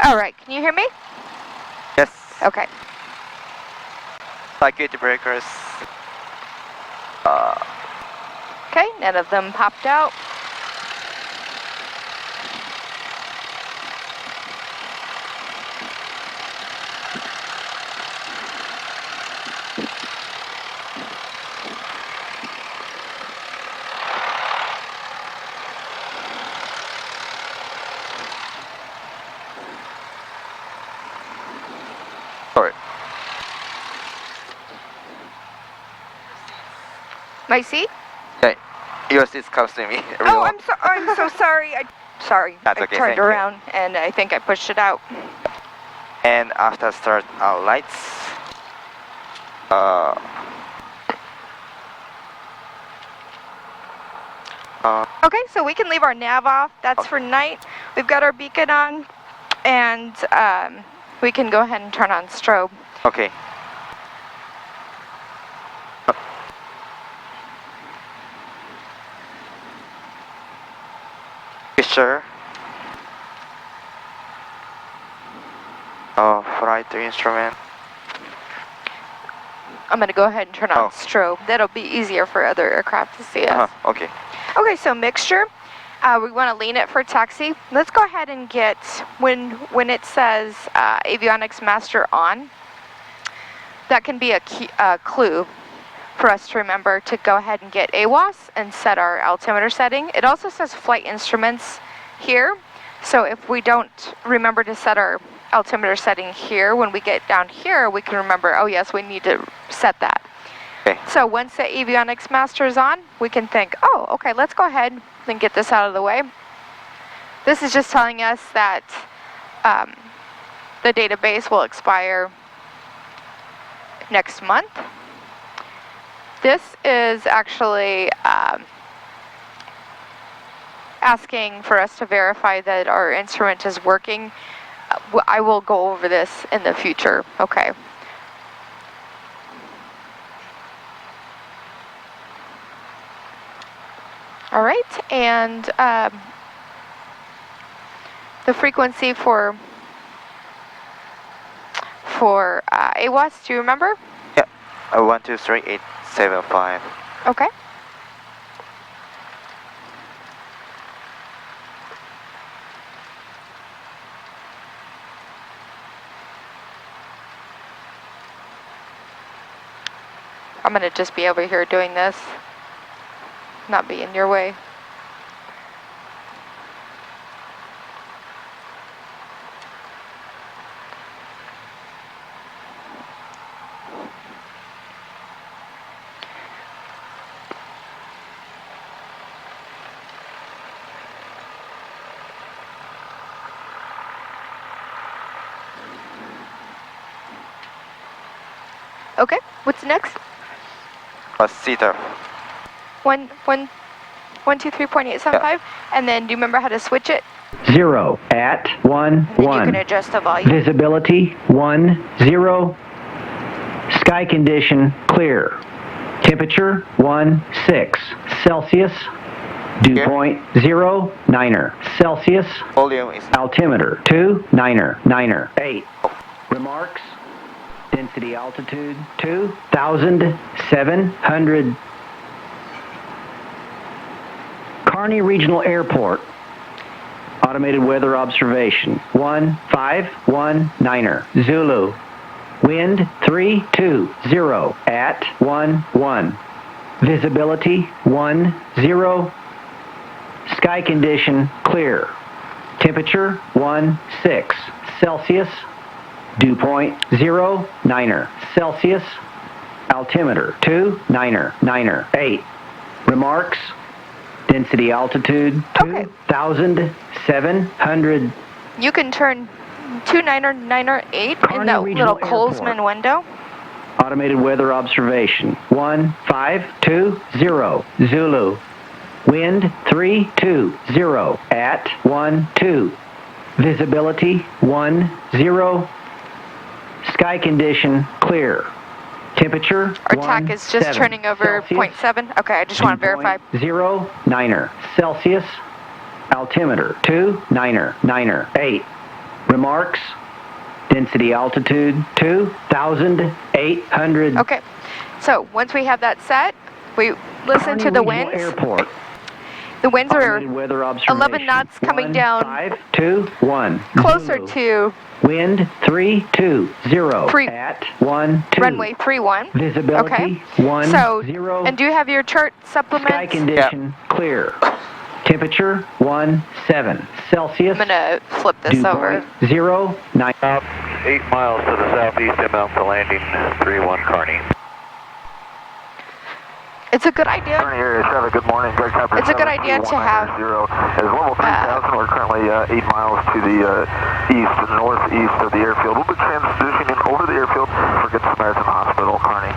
All right, can you hear me? Yes. Okay. Circuit breakers. Okay, none of them popped out. Sorry. My seat? Yeah, yours is close to me. Oh, I'm so sorry. Sorry. That's I okay, turned thank you. around and I think I pushed it out. And after start our lights. Okay, so we can leave our nav off. That's for night. We've got our beacon on, and we can go ahead and turn on strobe. Okay. You sure? Flight instrument. I'm going to go ahead and turn on Oh. strobe. That'll be easier for other aircraft to see us. Okay. Okay, so mixture. We want to lean it for taxi. Let's go ahead and get, when it says avionics master on, that can be a clue for us to remember to go ahead and get AWOS and set our altimeter setting. It also says flight instruments here. So if we don't remember to set our altimeter setting here, when we get down here, we can remember, oh yes, we need to set that. Okay. So once the avionics master is on, we can think, oh, okay, let's go ahead and get this out of the way. This is just telling us that the database will expire next month. This is actually asking for us to verify that our instrument is working. I will go over this in the future. Okay. All right, and the frequency for AWOS, do you remember? Yeah. 123.875. Okay. I'm gonna just be over here doing this, not be in your way. Okay, what's next? Cedar. 123.875, and then do you remember how to switch it? 0 at 1 And then 1. you can adjust the volume. Visibility 1 0. Sky condition clear. Temperature 16 Celsius. Dew point 09 Celsius. Volume is Altimeter 2998. Remarks. Density altitude 2,700. Kearney Regional Airport. Automated weather observation 1519 Zulu. Wind 320 at 11. Visibility 10. Sky condition clear. Temperature 16 Celsius. Dew point 09 Celsius. Altimeter 2998. Remarks. Density altitude 2,700. You can turn 2998 in that little Colesman window. Automated weather observation 1520 Zulu. Wind 320 at 12. Visibility 10. Sky condition clear. Temperature Our TAC is just 17 turning over Celsius. 0.7. Okay, I just want to verify. 09 Celsius. Altimeter 2998. Remarks. Density altitude 2,800. Okay, so once we have that set, we listen to the winds. Airport. The winds are Automated weather 11 knots coming down 521. closer Zulu. to Wind 320 Three- at 12. runway 31. Visibility Okay. 10. So, and do you have your chart supplements? Sky condition clear. Temperature 17 Celsius. I'm gonna flip this Dew over. point 09. 8 miles to the southeast, inbound to landing 31 Kearney. It's a good idea. Kearney area 7, good morning. It's a good idea to have As level 3000, we're currently 8 miles to the east and northeast of the airfield. We'll be transitioning over the airfield for Good Samaritan Hospital, Kearney.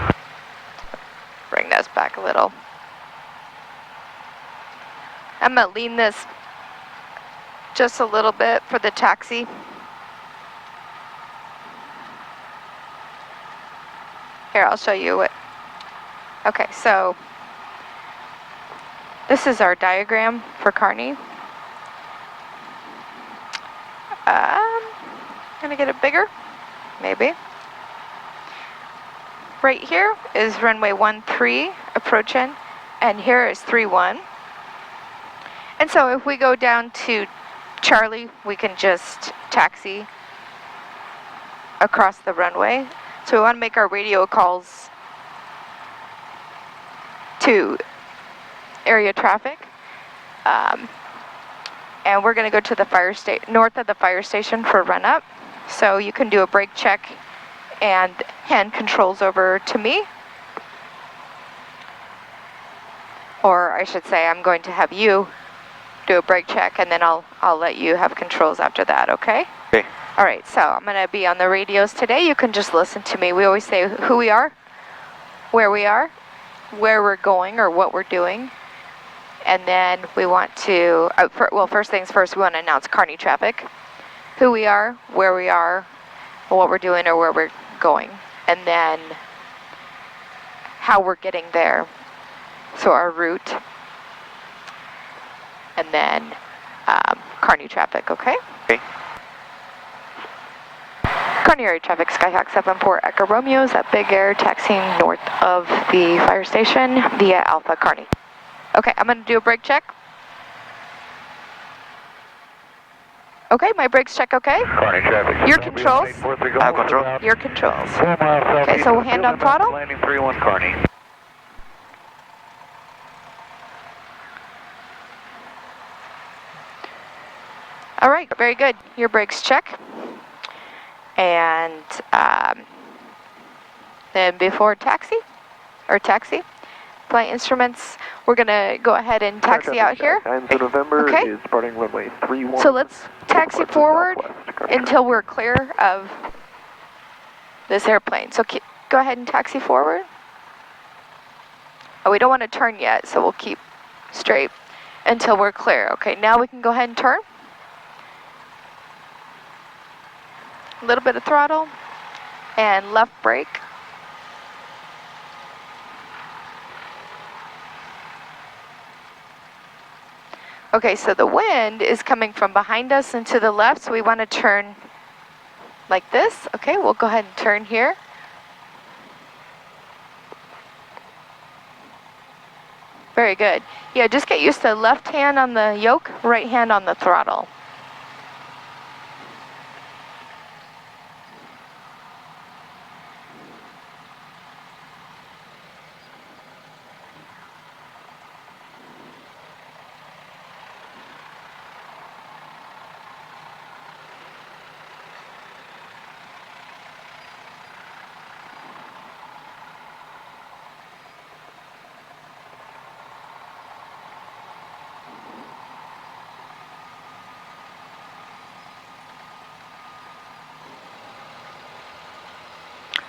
bring this back a little. I'm gonna lean this just a little bit for the taxi. Here, I'll show you what. Okay, so this is our diagram for Kearney. Gonna get it bigger, maybe. Right here is runway 13 approaching, and here is 31. And so if we go down to Charlie, we can just taxi across the runway. So we want to make our radio calls to area traffic. And we're going to go to the fire station, north of the fire station for run up. So you can do a brake check and hand controls over to me. Or I should say, I'm going to have you do a brake check, and then I'll let you have controls after that, okay? Okay. All right, so I'm going to be on the radios today. You can just listen to me. We always say who we are, where we're going, or what we're doing. And then we want to, well, first things first, we want to announce Kearney traffic. Who we are, where we are, what we're doing, or where we're going. And then how we're getting there. So our route. And then Kearney traffic, okay? Okay. Kearney area traffic, Skyhawk 74 Echo Romeo is at Big Air, taxiing north of the fire station via Alpha Kearney. Okay, I'm going to do a brake check. Okay, my brakes check okay. Kearney traffic. Your controls? I have control. Your controls. 4 miles southeast. Okay, so we'll hand on throttle. Landing 31 Kearney. All right, very good. Your brakes check. And then before taxi, flight instruments, we're going to go ahead and taxi out here. Times in November Okay. is starting runway 31. So let's taxi forward until we're clear of this airplane. So go ahead and taxi forward. Oh, we don't want to turn yet, so we'll keep straight until we're clear. Okay, now we can go ahead and turn. A little bit of throttle and left brake. Okay, so the wind is coming from behind us and to the left, so we want to turn like this. Okay, we'll go ahead and turn here. Very good. Yeah, just get used to left hand on the yoke, right hand on the throttle.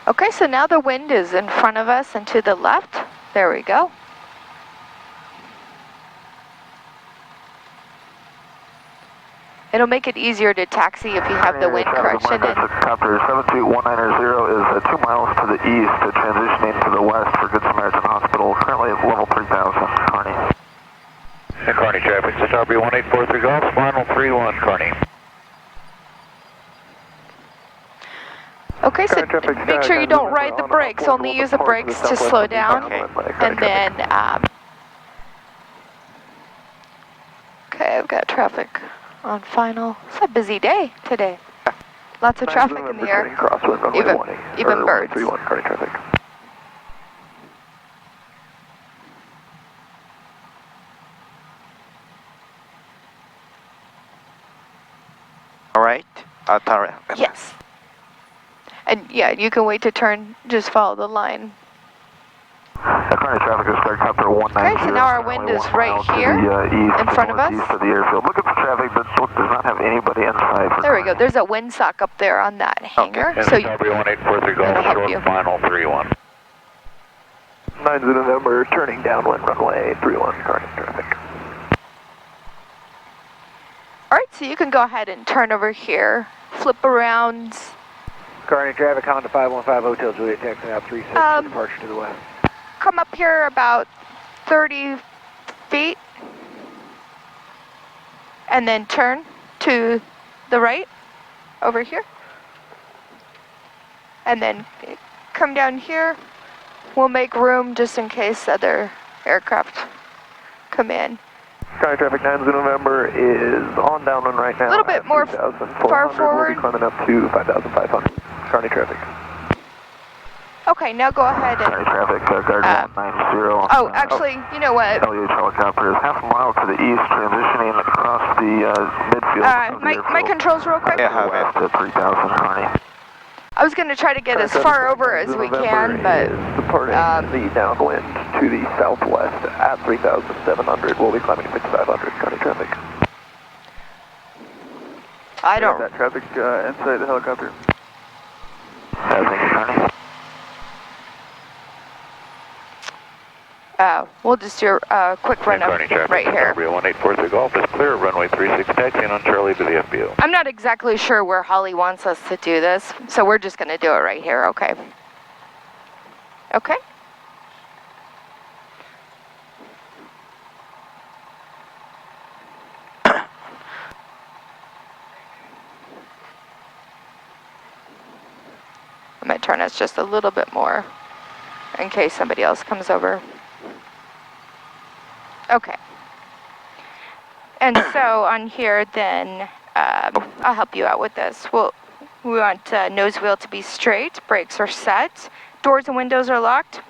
Okay, so now the wind is in front of us and to the left. There we go. It'll make it easier to taxi if you have the wind correction. Copter 72190 is 2 miles to the east, transitioning to the west for Good Samaritan Hospital, currently at level 3000, Kearney. And Kearney traffic, this RB 1843 Golf, final 31, Kearney. Okay, so make sure you don't ride the brakes. Only use the brakes to slow down. Okay. And then, okay, I've got traffic on final. It's a busy day today. Lots of traffic in the air. Even birds. All right. Turn. Yes. And yeah, you can wait to turn, just follow the line. Current traffic is helicopter 190. Okay, so now our wind is right here in front of us. East of the airfield. Look at the traffic, but does not have anybody inside. There we go. There's a windsock up there on that hangar. And So you, Copy 1843 Golf, that'll help short you. final 31. 9 November, turning downwind runway 31, current traffic. all right, so you can go ahead and turn over here, flip around. Current traffic, Honda 515 Hotel Juliet, taxi out 36, departure to the west. Come up here about 30 feet. And then turn to the right over here. And then come down here. We'll make room just in case other aircraft come in. Current traffic 9 November is on downwind right now. A little bit more far forward. We'll be climbing up to 5,500. Current traffic. Okay, now go ahead and... Current traffic, guard 190. Oh, actually, you know what? LEH helicopter is half a mile to the east, transitioning across the midfield. Of the my airfield. controls real quick. Yeah, have West it. at 3,000, Harney. I was going to try to get as far over as we can, but... Departing the downwind to the southwest at 3,700. We'll be climbing to 5,500. Current traffic. I don't... That traffic inside the helicopter. Thank you, Harney. We'll just do a quick run up Kearney traffic, right here. Copy 1843 Golf is clear, runway 36 taxiing on Charlie to the FBO. I'm not exactly sure where Holly wants us to do this, so we're just going to do it right here, okay? Okay? I might turn us just a little bit more in case somebody else comes over. Okay. And so on here, then I'll help you out with this. We want nose wheel to be straight, brakes are set, doors and windows are locked.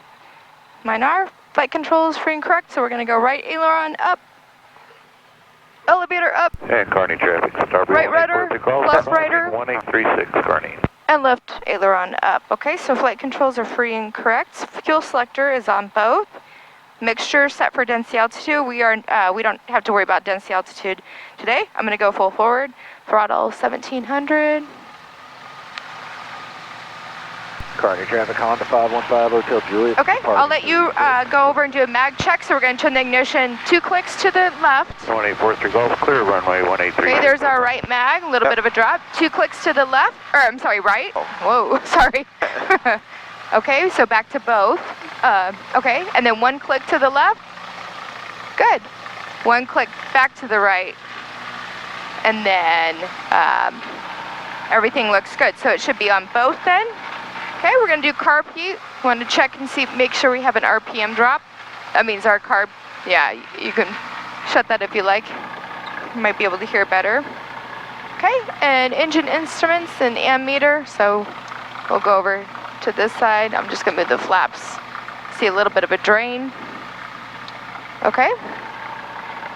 Mine are. Flight control is free and correct, so we're going to go right aileron up, elevator up, And Kearney traffic, Starbury Right rudder, 1843 Golf, left rudder. 1836 Kearney. and left aileron up. Okay, so flight controls are free and correct. Fuel selector is on both. Mixture set for density altitude. We don't have to worry about density altitude today. I'm going to go full forward. Throttle 1700. Kearney traffic, Honda 515 Hotel Juliet. Okay, I'll departing let you go over and do a mag check. So we're going to turn the ignition 2 clicks to the left. 1843 Golf, clear, runway 1836. Okay, there's our right mag. A little bit of a drop. 2 clicks to the left. Or I'm sorry, right. Whoa, sorry. Okay, so back to both. Okay, and then 1 click to the left. Good. 1 click back to the right. And then everything looks good. So it should be on both then. Okay, we're going to do carb heat. Want to check and see, make sure we have an RPM drop. That means our carb, yeah, you can shut that if you like. You might be able to hear better. Okay, and engine instruments and ammeter. So we'll go over to this side. I'm just going to move the flaps. See a little bit of a drain. Okay.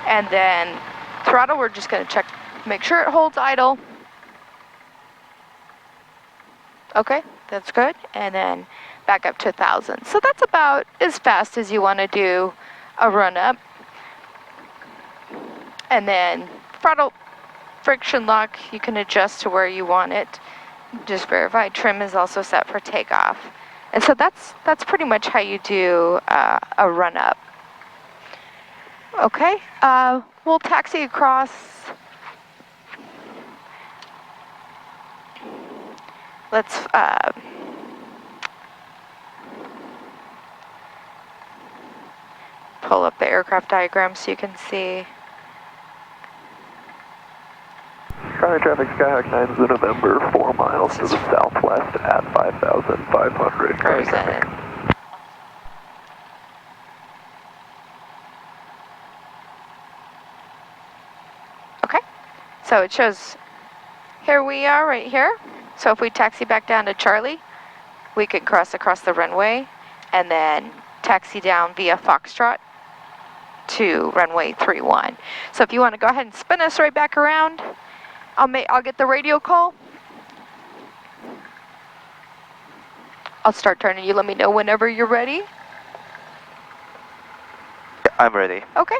And then throttle, we're just going to check, make sure it holds idle. Okay, that's good. And then back up to 1,000. So that's about as fast as you want to do a run up. And then throttle friction lock, you can adjust to where you want it. Just verify trim is also set for takeoff. And so that's pretty much how you do a run up. Okay, we'll taxi across. Let's pull up the aircraft diagram so you can see. County traffic, Skyhawk 9 to November, 4 miles to the southwest at 5,500. County traffic. Okay, so it shows here we are right here. So if we taxi back down to Charlie, we could cross across the runway and then taxi down via Foxtrot to runway 31. So if you want to go ahead and spin us right back around, I'll get the radio call. I'll start turning. You let me know whenever you're ready. I'm ready. Okay.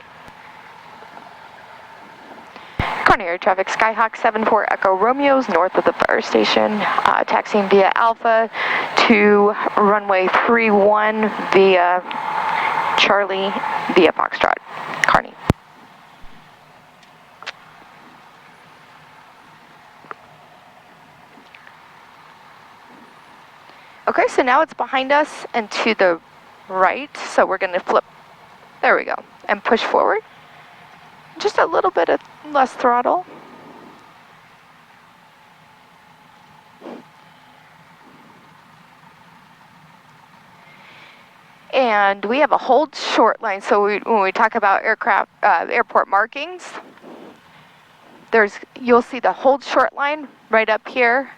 County Air Traffic, Skyhawk 74 Echo Romeo's north of the fire station, taxiing via Alpha to runway 31 via Charlie via Foxtrot. Carney. Okay, so now it's behind us and to the right, so we're going to flip. There we go. And push forward. Just a little bit of less throttle. And we have a hold short line. So when we talk about airport markings, you'll see the hold short line right up here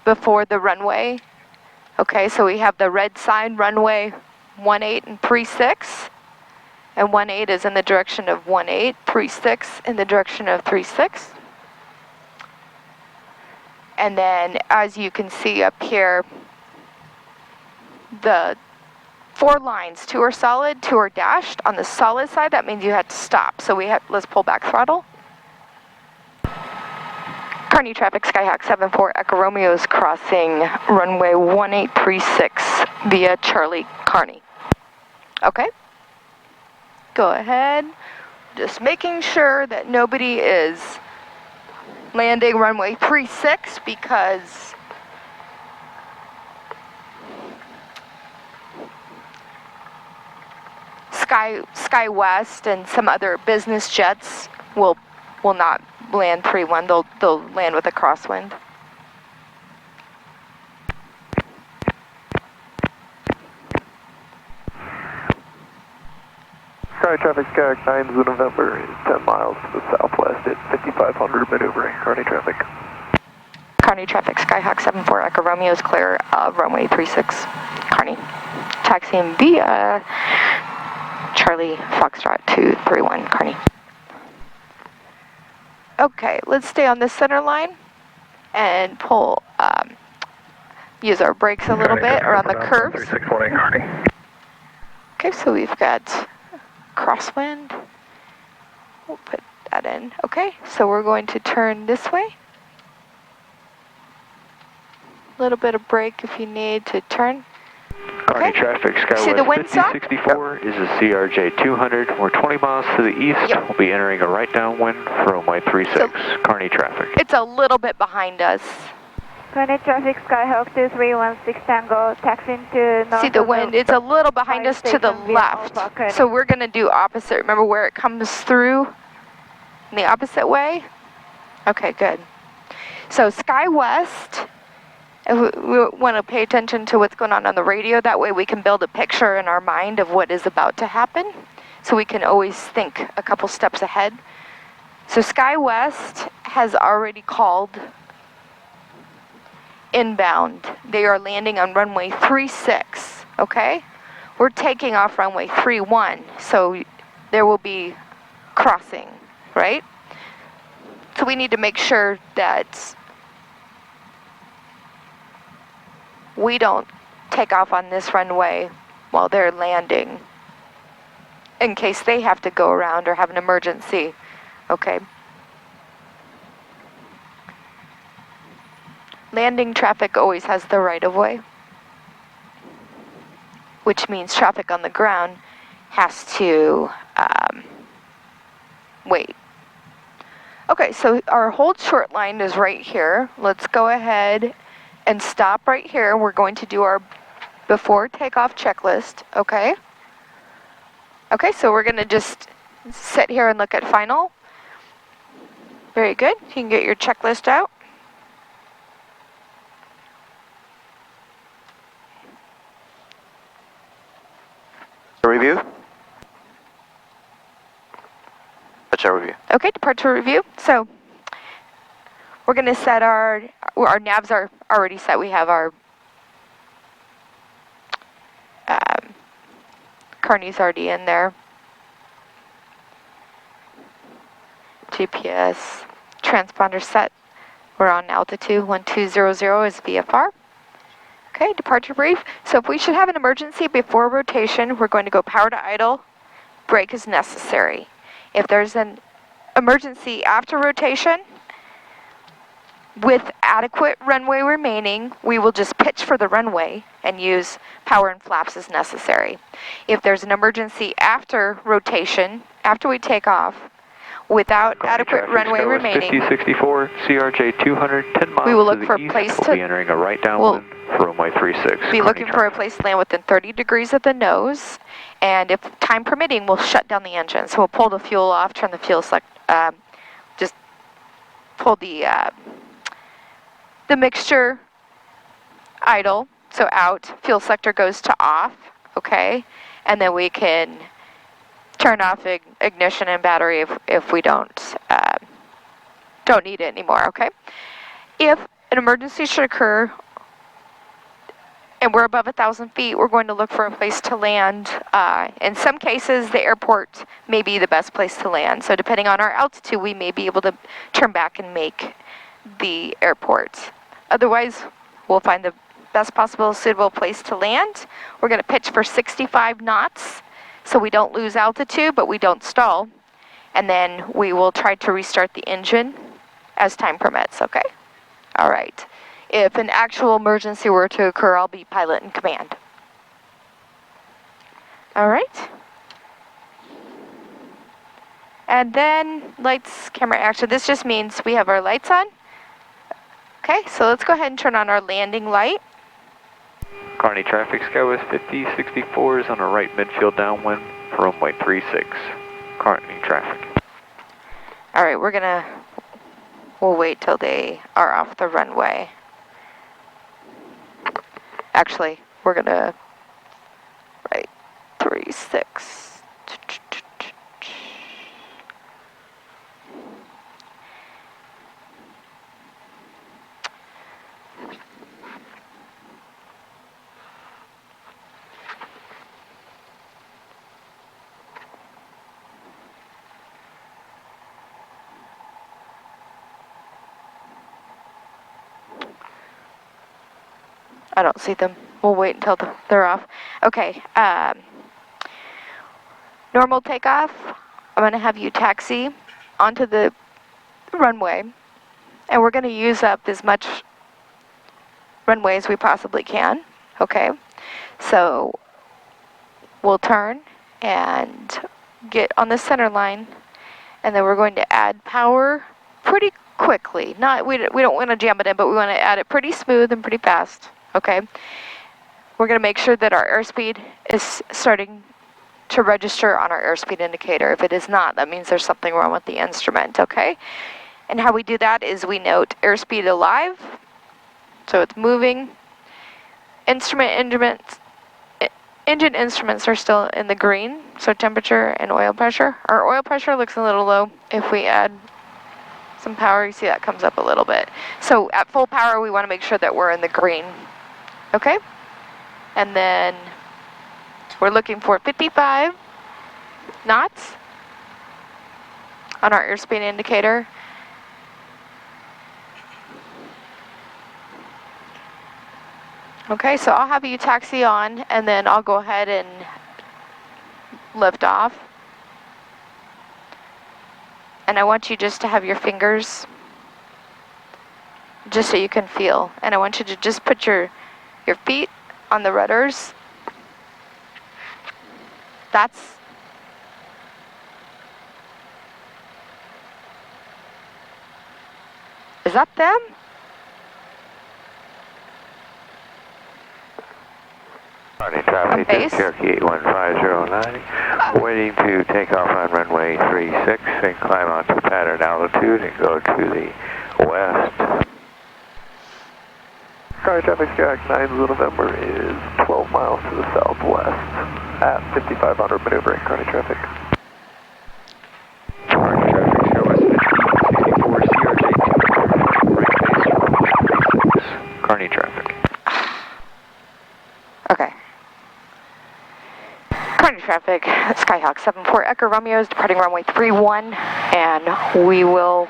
before the runway. Okay, so we have the red sign, runway 18 and 36. And 18 is in the direction of 18, 36 in the direction of 36. And then as you can see up here, the 4 lines, 2 are solid, 2 are dashed. On the solid side, that means you had to stop. So let's pull back throttle. Carney traffic, Skyhawk 74 Echo Romeo is crossing runway 1836 via Charlie Carney. Okay. Go ahead, just making sure that nobody is landing runway 36 because SkyWest and some other business jets will not land 31. They'll land with a crosswind. County traffic, Skyhawk 9 to November, 10 miles to the southwest at 5,500 maneuvering. County traffic. County traffic, Skyhawk 74 Echo Romeo is clear of runway 36. Carney. Taxiing via Charlie Foxtrot 231. Carney. Okay, let's stay on the center line and pull, use our brakes a little bit around the curves. Okay, so we've got crosswind. We'll put that in. Okay, so we're going to turn this way. A little bit of brake if you need to turn. Carney traffic, Skywest 5064 is a CRJ 200. We're 20 miles to the east. Yep. We'll be entering a right downwind for runway 36. Carney traffic. It's a little bit behind us. County traffic, Skyhawk 2316 Tango, taxiing to north. See the wind? It's a little behind us to the left. So we're going to do opposite. Remember where it comes through in the opposite way? Okay, good. So SkyWest, we want to pay attention to what's going on the radio. That way we can build a picture in our mind of what is about to happen. So we can always think a couple steps ahead. So SkyWest has already called inbound. They are landing on runway 36, okay? We're taking off runway 31, so there will be crossing, right? So we need to make sure that we don't take off on this runway while they're landing in case they have to go around or have an emergency, okay? Landing traffic always has the right of way, which means traffic on the ground has to wait. Okay, so our hold short line is right here. Let's go ahead and stop right here. We're going to do our before takeoff checklist, okay? Okay, so we're gonna just sit here and look at final. Very good. You can get your checklist out. Review. Departure review. Okay, departure review. So we're going to set our navs are already set. We have our Carney's already in there. GPS transponder set. We're on altitude 1200 is VFR. Okay, departure brief. So if we should have an emergency before rotation, we're going to go power to idle, brake is necessary. If there's an emergency after rotation, with adequate runway remaining, we will just pitch for the runway and use power and flaps as necessary. If there's an emergency after rotation, after we take off, without adequate runway remaining, 5064, CRJ 200, 10 miles we will look to for the a east. place We'll be entering a right downwind for runway 36. Be looking for a place to land within 30 degrees of the nose, and if time permitting, we'll shut down the engine. So we'll pull the fuel off, turn the fuel select, just pull the mixture idle, so out, fuel selector goes to off, okay, and then we can turn off ignition and battery if we don't need it anymore, okay? If an emergency should occur and we're above 1,000 feet, we're going to look for a place to land. In some cases, the airport may be the best place to land. So depending on our altitude, we may be able to turn back and make the airport. Otherwise, we'll find the best possible suitable place to land. We're going to pitch for 65 knots so we don't lose altitude, but we don't stall. And then we will try to restart the engine as time permits, okay? All right. If an actual emergency were to occur, I'll be pilot in command. All right. And then lights, camera, action. This just means we have our lights on. Okay, so let's go ahead and turn on our landing light. Kearney traffic, Skywest 5064 is on a right midfield downwind for runway 36. Kearney traffic. All right, we'll wait till they are off the runway. Actually, we're gonna, right, 36. I don't see them. We'll wait until they're off. Okay, normal takeoff. I'm gonna have you taxi onto the runway, and we're gonna use up as much runway as we possibly can, okay? So we'll turn and get on the center line, and then we're going to add power pretty quickly. We don't want to jam it in, but we want to add it pretty smooth and pretty fast. Okay, we're going to make sure that our airspeed is starting to register on our airspeed indicator. If it is not, that means there's something wrong with the instrument, okay? And how we do that is we note airspeed alive, so it's moving. Engine instruments are still in the green, so temperature and oil pressure. Our oil pressure looks a little low. If we add some power, you see that comes up a little bit. So at full power, we want to make sure that we're in the green. Okay, and then we're looking for 55 knots on our airspeed indicator. Okay, so I'll have you taxi on, and then I'll go ahead and lift off. And I want you just to have your fingers, just so you can feel. And I want you to just put your feet on the rudders. Is that them? Kearney traffic, this is Cherokee 81509, waiting to take off on runway 36 and climb onto pattern altitude and go to the west. Kearney traffic, Skyhawk 9 November is 12 miles to the southwest at 5500 maneuvering Kearney traffic. Kearney traffic, show us 5064 CRJ 200, right base, Kearney traffic. Okay. Kearney traffic, Skyhawk 74 Echo Romeo is departing runway 31, and we will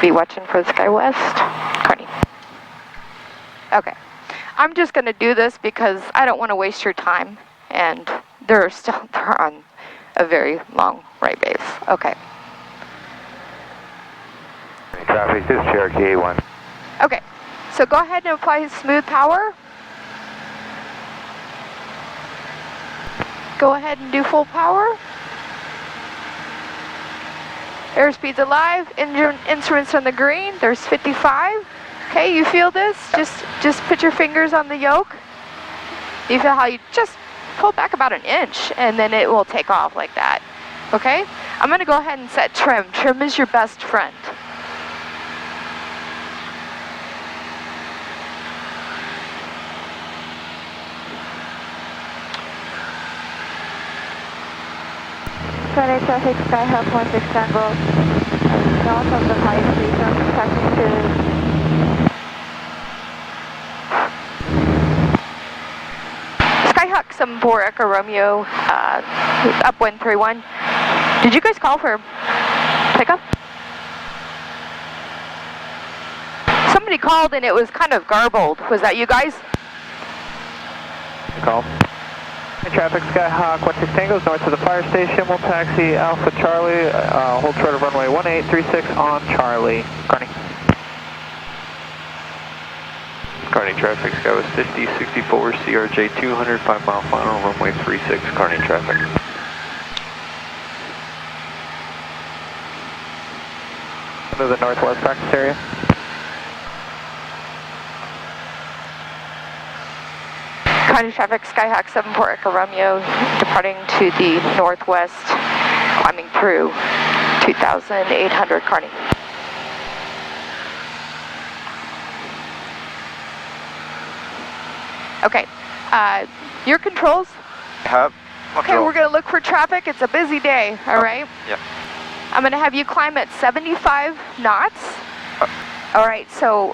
be watching for the Sky West. Kearney. Okay. I'm just going to do this because I don't want to waste your time, and they're on a very long right base. Okay. Kearney traffic, this is Cherokee 1. Okay. So go ahead and apply smooth power. Go ahead and do full power. Airspeed's alive. Engine instruments on the green. There's 55. Okay, you feel this? Just put your fingers on the yoke. You feel how you just pull back about an inch, and then it will take off like that. Okay? I'm going to go ahead and set trim. Trim is your best friend. Kearney traffic, Skyhawk 16 Tango, north of the high station, taxi to... Skyhawk 74 Echo Romeo, up 131. Did you guys call for pickup? Somebody called and it was kind of garbled. Was that you guys? Call. Traffic, Skyhawk 16 Tango is north of the fire station. We'll taxi Alpha Charlie, hold short of runway 1836 on Charlie. Kearney. Kearney traffic, Skywest 5064 CRJ 200, 5 mile final, runway 36, Kearney traffic. Into the northwest practice area. Kearney traffic, Skyhawk 74 Echo Romeo, departing to the northwest, climbing through 2,800 Kearney. Okay, your controls? Hub. Okay, we're going to look for traffic. It's a busy day, all right? Yeah. I'm going to have you climb at 75 knots. All right, so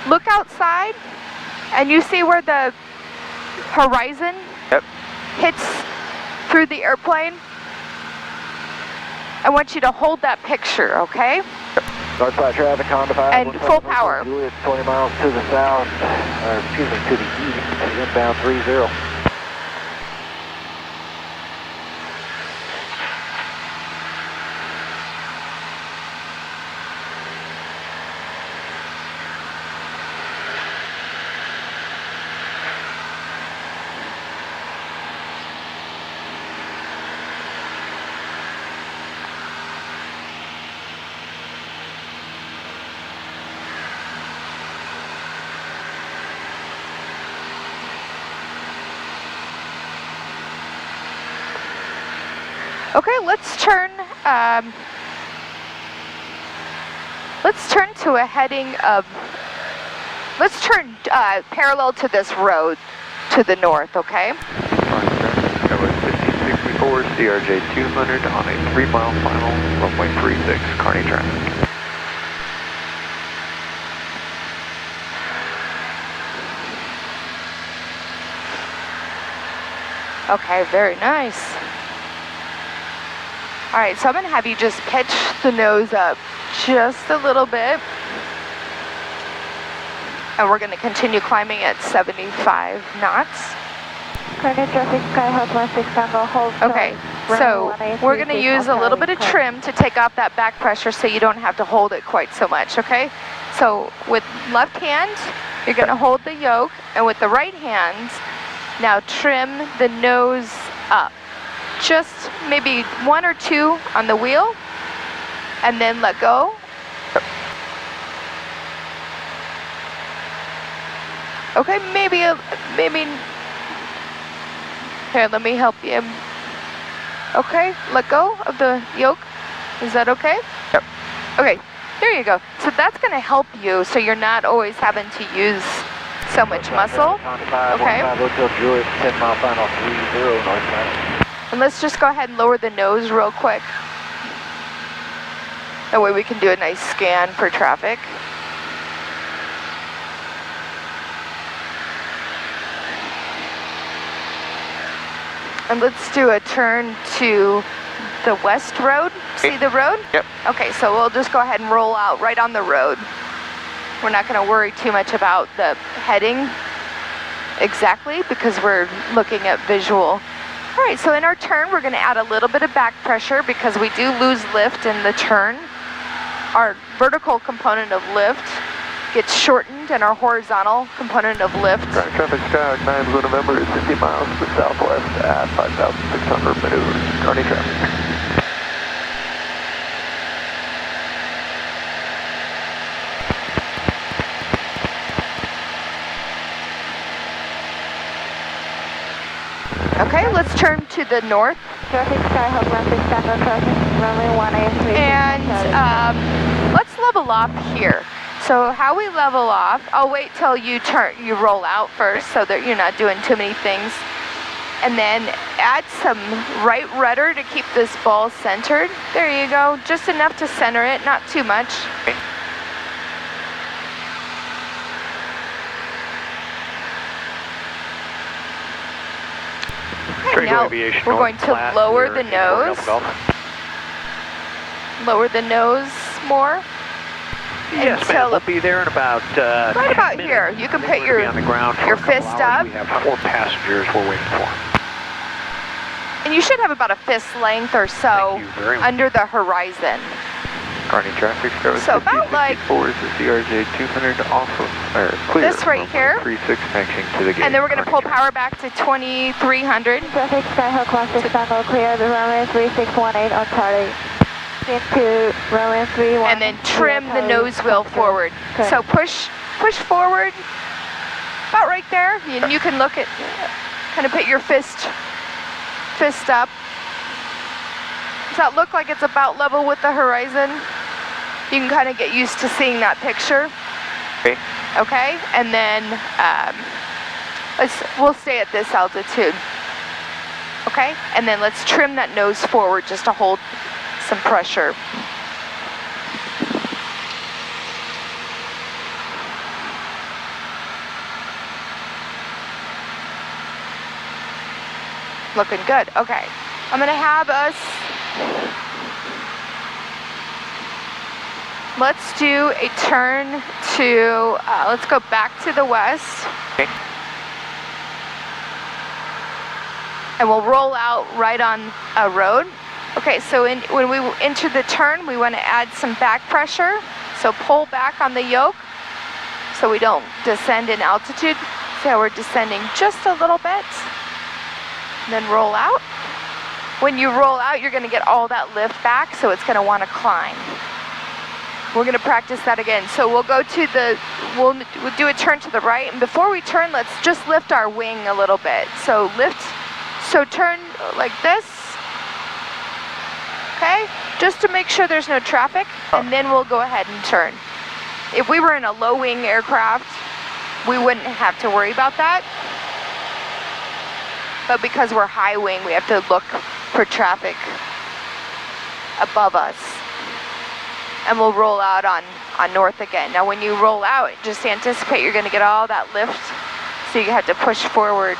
look outside, and you see where the horizon hits through the airplane. I want you to hold that picture, okay? Northside traffic, Honda 5. And full power. Juliet, 20 miles to the south, excuse me, to the east, inbound 30. Okay, let's turn to a heading of, let's turn parallel to this road to the north, okay? Skywest 5064 CRJ 200 on a 3 mile final, runway 36, Kearney traffic. Okay, very nice. All right, so I'm gonna have you just pitch the nose up just a little bit. And we're gonna continue climbing at 75 knots. Kearney traffic, Skyhawk 16 Tango, hold short. Okay, so we're gonna use a little bit of trim to take off that back pressure so you don't have to hold it quite so much, okay? So with left hand, you're gonna hold the yoke, and with the right hand, now trim the nose up. Just maybe 1 or 2 on the wheel, and then let go. Here, let me help you. Okay, let go of the yoke. Is that okay? Yep. Okay, there you go. So that's going to help you so you're not always having to use so much muscle. Okay. And let's just go ahead and lower the nose real quick. That way we can do a nice scan for traffic. And let's do a turn to the west road. See the road? Yep. Okay, so we'll just go ahead and roll out right on the road. We're not going to worry too much about the heading exactly because we're looking at visual. All right, so in our turn, we're going to add a little bit of back pressure because we do lose lift in the turn. Our vertical component of lift gets shortened and our horizontal component of lift. Traffic Skyhawk 9 Blue November is 50 miles to the southwest at 5,600 maneuvers. Carney traffic. Okay, let's turn to the north. Traffic Skyhawk 16 standard crossing runway 18. And let's level off here. So how we level off, I'll wait till you roll out first so that you're not doing too many things. And then add some right rudder to keep this ball centered. There you go, just enough to center it, not too much. Okay. Okay, now we're going to lower the nose. Lower the nose more. Yes, until ma'am. We'll be there in about right about here. You can put your fist up. We have 4 passengers we're waiting for. And you should have about a fist length or so Thank you very much. under the horizon. Carney traffic goes So about like 4 is the CRJ 200 off of, clear. this right here. 36 taxiing to the gate. And then we're going to pull power back to 2300. Traffic Skyhawk 16 Tango clear the runway 3618 on Charlie. Into runway 31. And then trim the nose wheel forward. So push forward about right there. And you can look at, kind of put your fist up. Does that look like it's about level with the horizon? You can kind of get used to seeing that picture. Okay. Okay, and then we'll stay at this altitude. Okay, and then let's trim that nose forward just to hold some pressure. Looking good. Okay, I'm gonna have us. Let's do a turn to, let's go back to the west. Okay. And we'll roll out right on a road. Okay, so when we enter the turn, we want to add some back pressure. So pull back on the yoke so we don't descend in altitude. See how we're descending just a little bit. And then roll out. When you roll out, you're going to get all that lift back, so it's going to want to climb. We're going to practice that again. So we'll go to the, we'll do a turn to the right, and before we turn, let's just lift our wing a little bit. So lift, so turn like this, okay? Just to make sure there's no traffic, and then we'll go ahead and turn. If we were in a low wing aircraft, we wouldn't have to worry about that. But because we're high wing, we have to look for traffic above us. And we'll roll out on north again. Now when you roll out, just anticipate you're going to get all that lift, so you have to push forward.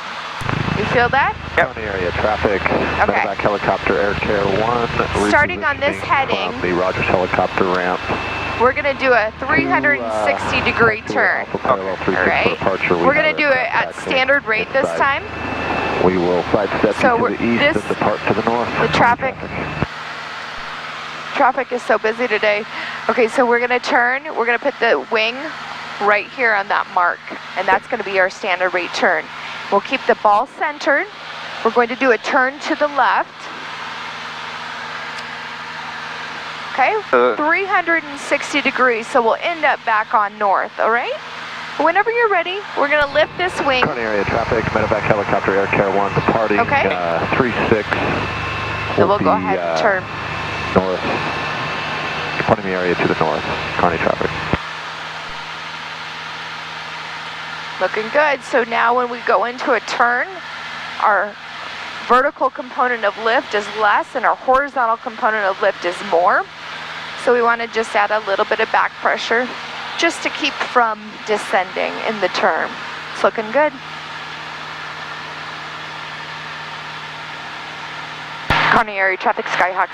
You feel that? County area traffic. Okay. Medevac helicopter Air Care 1. Starting on this heading, from the Rogers helicopter ramp. we're going to do a 360-degree turn. All right. We're going to do it at standard rate this time. We will sidestep So you to the east this- and depart to the north. The traffic is so busy today. Okay, so we're gonna turn, we're gonna put the wing right here on that mark, and that's gonna be our standard rate turn. We'll keep the ball centered. We're going to do a turn to the left. Okay, 360 degrees, so we'll end up back on north, all right? Whenever you're ready, we're going to lift this wing. Kearney area traffic, medevac helicopter Air Care 1 departing Okay. 36. So we'll go ahead and turn. North. Departing the area to the north. Kearney traffic. Looking good. So now when we go into a turn, our vertical component of lift is less and our horizontal component of lift is more. So we want to just add a little bit of back pressure just to keep from descending in the turn. It's looking good. Kearney area traffic, Skyhawk